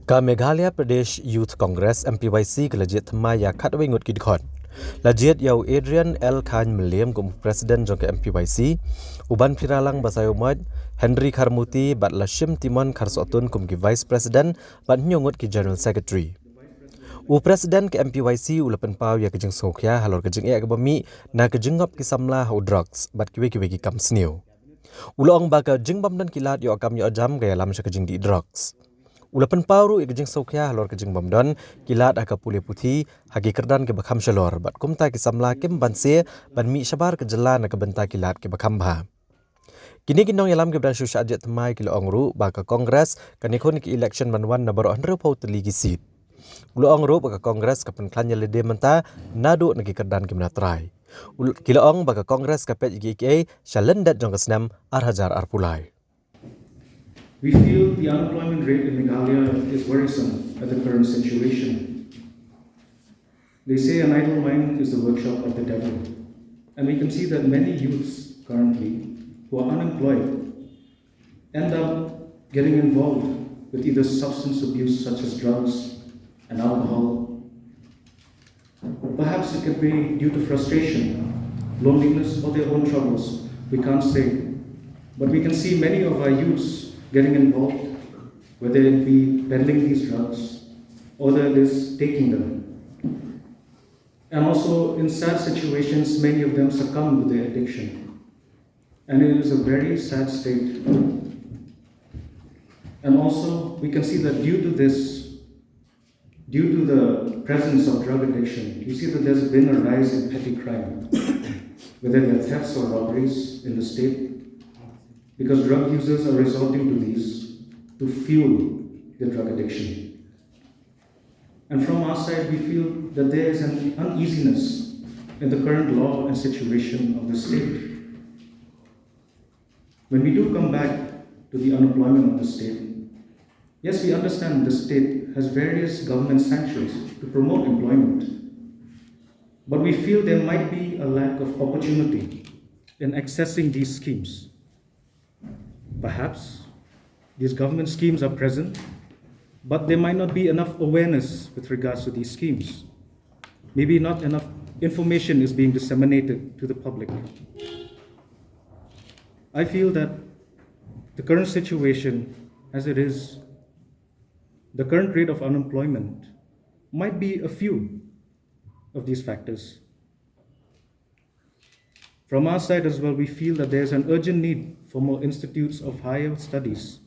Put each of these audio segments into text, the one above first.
Ka Meghalaya Pradesh Youth Congress MPYC ke Jied Thymmai ya khat wei ngut ki dikhon. La Jied yau Adrian L Khan Meliam gum President jong ke MPYC uban piralang basayo maj Henry Kharmuti bat la shim timon kharsotun kum ki Vice President bat nyongut ki General Secretary. U President ke MPYC ulapan pau ya kejeng sokya halor kejeng e bami na kejeng ngop ki samla ho drugs bat ki ki kam snew. Ulong ba ka jeng bam dan kilat yo akam yo jam gaya lam kejeng di drugs. Ulapan pauru ikejeng sokya halor kejeng bamdan kilat aka pule puthi hagi kerdan ke bakham shalor bat kumta ki samla kim banse ban mi shabar ke jalan ke benta kilat ke bakham bha. Kini kinong yalam ke branch Shah Jied Thymmai kilo ongru baka kongres kanikon ki election manwan na baro andro pau teli ki seat. Ulo ongru baka kongres ka penklan lede menta nadu nagi kerdan ke menatrai. Kilo ong baka kongres ka pet IGK shalendat jong kesnam arhajar arpulai. We feel the unemployment rate in Meghalaya is worrisome at the current situation. They say an idle mind is the workshop of the devil. And we can see that many youths currently who are unemployed end up getting involved with either substance abuse such as drugs and alcohol. Perhaps it could be due to frustration, loneliness, or their own troubles. We can't say. But we can see many of our youths getting involved, whether it be peddling these drugs or whether it is taking them. And also in sad situations, many of them succumb to their addiction. And it is a very sad state. And also we can see that due to the presence of drug addiction, you see that there's been a rise in petty crime, whether they're thefts or robberies in the state, because drug users are resorting to these to fuel their drug addiction. And from our side, we feel that there is an uneasiness in the current law and situation of the state. When we do come back to the unemployment of the state, yes, we understand the state has various government sanctions to promote employment, but we feel there might be a lack of opportunity in accessing these schemes. Perhaps these government schemes are present, but there might not be enough awareness with regards to these schemes. Maybe not enough information is being disseminated to the public. I feel that the current situation as it is, the current rate of unemployment might be a few of these factors. From our side as well, we feel that there's an urgent need for more institutes of higher studies,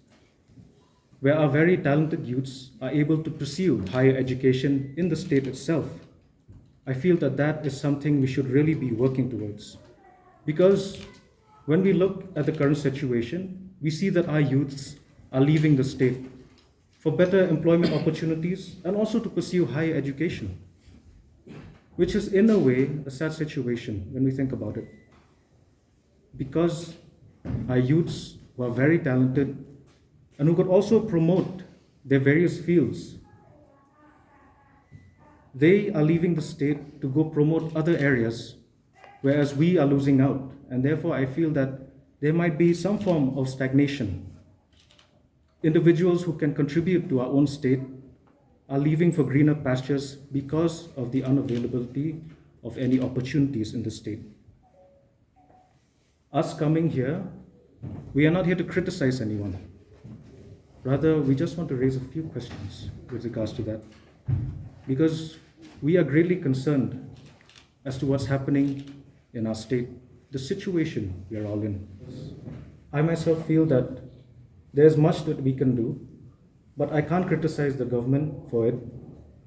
where our very talented youths are able to pursue higher education in the state itself. I feel that that is something we should really be working towards. Because when we look at the current situation, we see that our youths are leaving the state for better employment opportunities and also to pursue higher education, which is in a way a sad situation when we think about it. Because our youths who are very talented and who could also promote their various fields, they are leaving the state to go promote other areas, whereas we are losing out. And therefore, I feel that there might be some form of stagnation. Individuals who can contribute to our own state are leaving for greener pastures because of the unavailability of any opportunities in the state. Us coming here, we are not here to criticize anyone. Rather, we just want to raise a few questions with regards to that. Because we are greatly concerned as to what's happening in our state, the situation we are all in. I myself feel that there's much that we can do, but I can't criticize the government for it.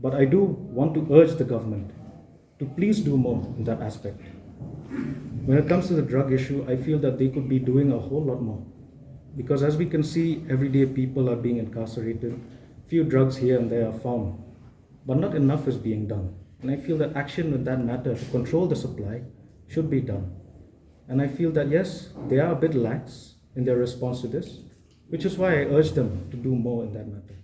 But I do want to urge the government to please do more in that aspect. When it comes to the drug issue, I feel that they could be doing a whole lot more. Because as we can see, everyday people are being incarcerated. Few drugs here and there are found, but not enough is being done. And I feel that action in that matter to control the supply should be done. And I feel that yes, they are a bit lax in their response to this, which is why I urge them to do more in that matter.